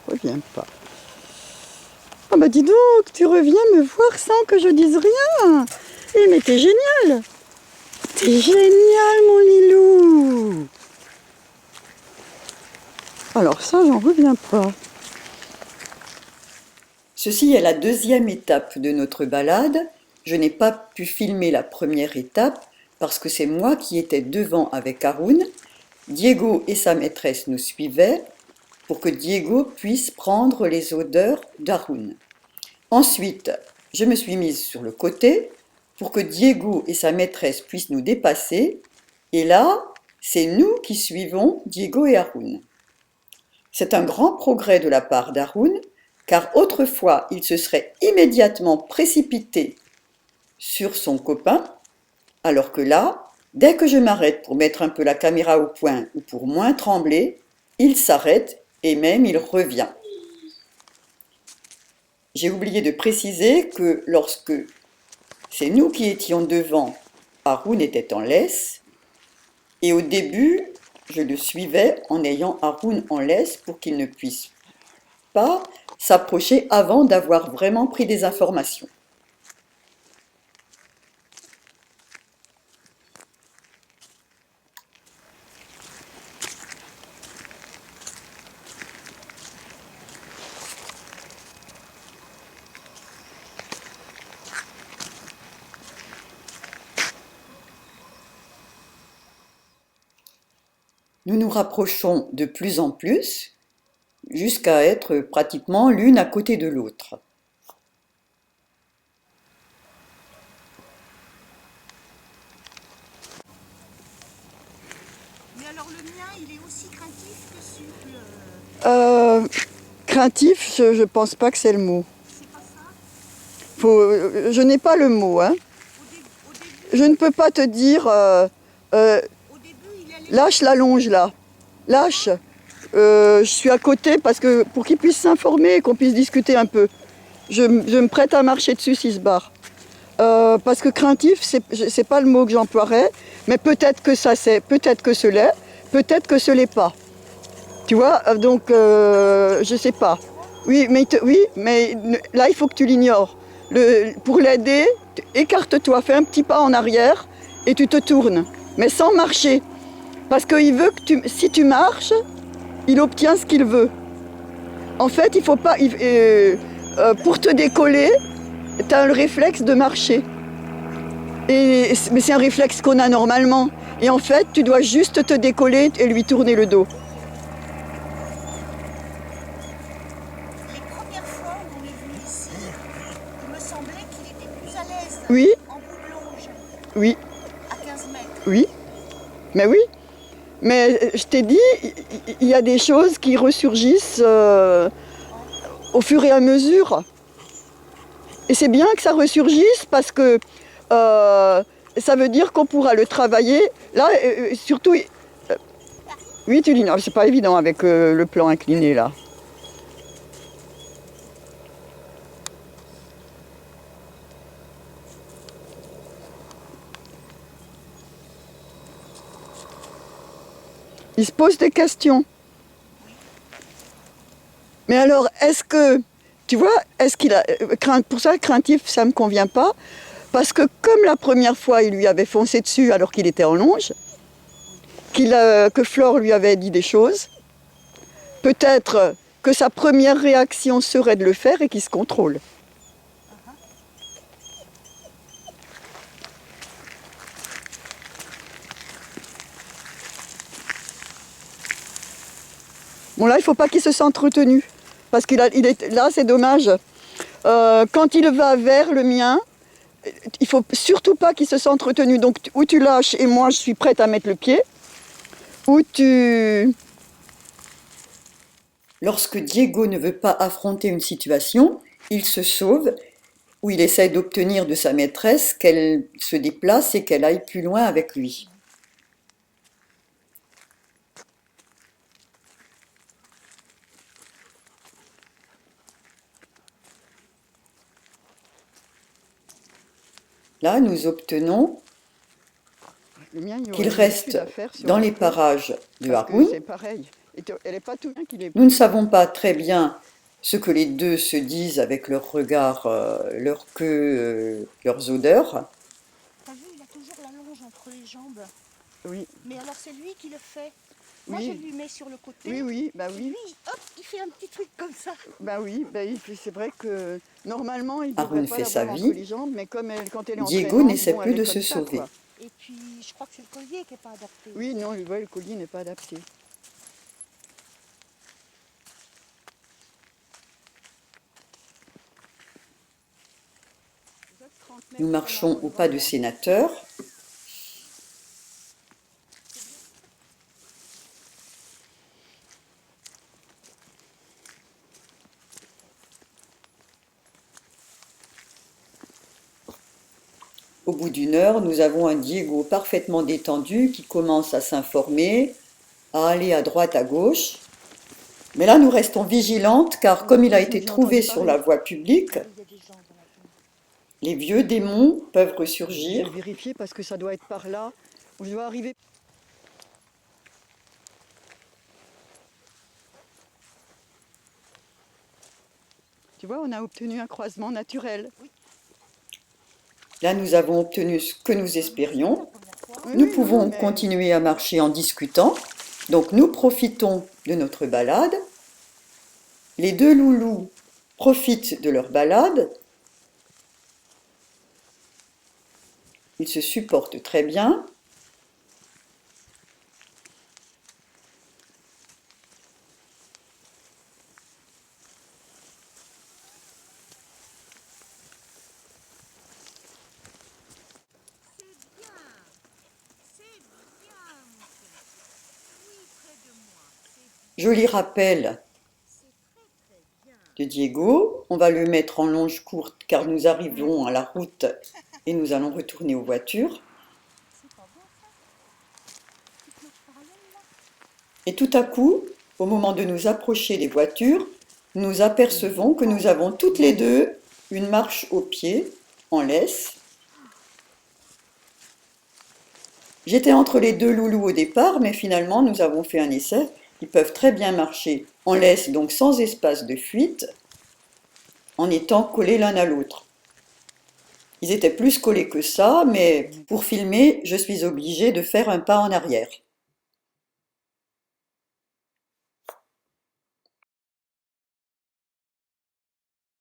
Reviens pas. Ah bah dis donc, tu reviens me voir sans que je dise rien. Eh mais t'es génial. T'es génial mon Lilou. Alors ça, j'en reviens pas. Ceci est la deuxième étape de notre balade. Je n'ai pas pu filmer la première étape parce que c'est moi qui étais devant avec Haroun. Diego et sa maîtresse nous suivaient pour que Diego puisse prendre les odeurs d'Haroun. Ensuite, je me suis mise sur le côté pour que Diego et sa maîtresse puissent nous dépasser. Et là, c'est nous qui suivons Diego et Haroun. C'est un grand progrès de la part d'Haroun, car autrefois il se serait immédiatement précipité sur son copain, alors que là, dès que je m'arrête pour mettre un peu la caméra au point ou pour moins trembler, il s'arrête et même il revient. J'ai oublié de préciser que lorsque c'est nous qui étions devant, Haroun était en laisse, et au début, je le suivais en ayant Haroun en laisse pour qu'il ne puisse pas s'approcher avant d'avoir vraiment pris des informations. Nous nous rapprochons de plus en plus jusqu'à être pratiquement l'une à côté de l'autre. Mais alors le mien, il est aussi craintif que souple. Craintif, je pense pas que c'est le mot. C'est pas ça. Je n'ai pas le mot, hein. Au début, Je ne peux pas te dire au début, il allait. lâche la longe là. Lâche. Je suis à côté parce que pour qu'il puisse s'informer et qu'on puisse discuter un peu. Je me prête à marcher dessus s'il se barre. Parce que craintif, c'est pas le mot que j'emploierais, mais peut-être que ça c'est, peut-être que ce l'est, peut-être que ce l'est pas. Tu vois, donc je sais pas. Oui, mais là il faut que tu l'ignores. Pour l'aider, écarte-toi, fais un petit pas en arrière et tu te tournes, mais sans marcher, parce qu'il veut que si tu marches, il obtient ce qu'il veut. En fait, il faut pas, pour te décoller, tu as le réflexe de marcher. Mais c'est un réflexe qu'on a normalement. Et en fait, tu dois juste te décoller et lui tourner le dos. Les premières fois où on est venu ici, il me semblait qu'il était plus à l'aise Oui, en bout de longe, oui, à 15 mètres. oui, mais oui. Mais je t'ai dit, il y a des choses qui ressurgissent au fur et à mesure. Et c'est bien que ça ressurgisse parce que ça veut dire qu'on pourra le travailler. Là, surtout, oui, tu l'ignores, c'est pas évident avec le plan incliné là. Il se pose des questions. Mais alors, est-ce que, tu vois, est-ce qu'il a, pour ça, craintif, ça ne me convient pas, parce que comme la première fois, il lui avait foncé dessus alors qu'il était en longe, que Flore lui avait dit des choses, peut-être que sa première réaction serait de le faire et qu'il se contrôle. Bon là, il ne faut pas qu'il se sente retenu, parce là, c'est dommage. Quand il va vers le mien, il ne faut surtout pas qu'il se sente retenu. Donc, ou tu lâches et moi, je suis prête à mettre le pied, ou tu... Lorsque Diego ne veut pas affronter une situation, il se sauve ou il essaie d'obtenir de sa maîtresse qu'elle se déplace et qu'elle aille plus loin avec lui. Là, nous obtenons qu'il reste dans les parages de Haroun. C'est pareil. elle est pas tout bien qu'il est. Nous ne savons pas très bien ce que les deux se disent avec leur regard, leur queue, leurs odeurs. T'as vu, il a toujours la longe entre les jambes. Oui, Mais alors c'est lui qui le fait. Moi Oui. je lui mets sur le côté. oui, oui, bah Et oui, lui, hop, il fait un petit truc comme ça. bah oui, bah c'est vrai que normalement il Haroun devrait pas fait sa l'avoir entre vie. les jambes, mais comme quand elle est Diego entraînante, n'essaie bon, plus elle est de comme se ça, sauver. quoi. Et puis je crois que c'est le collier qui n'est pas adapté. Oui, non, le collier n'est pas adapté. Nous marchons au pas de sénateur. Au bout d'une heure, nous avons un Diego parfaitement détendu qui commence à s'informer, à aller à droite, à gauche. Mais là, nous restons vigilantes car comme il a été trouvé sur la voie publique, Il y a des gens dans la ville. les vieux démons peuvent Je vais ressurgir. vérifier parce que ça doit être par là. Je dois arriver. Tu vois, on a obtenu un croisement naturel. Là, nous avons obtenu ce que nous espérions. Oui, Nous oui, pouvons non, mais- continuer à marcher en discutant. Donc nous profitons de notre balade. Les deux loulous profitent de leur balade. Ils se supportent très bien. Joli rappel de Diego. On va le mettre en longe courte car nous arrivons à la route et nous allons retourner aux voitures. Et tout à coup, au moment de nous approcher des voitures, nous apercevons que nous avons toutes les deux une marche au pied, en laisse. J'étais entre les deux loulous au départ, mais finalement nous avons fait un essai. Ils peuvent très bien marcher en laisse, donc sans espace de fuite, en étant collés l'un à l'autre. Ils étaient plus collés que ça, mais pour filmer, je suis obligée de faire un pas en arrière.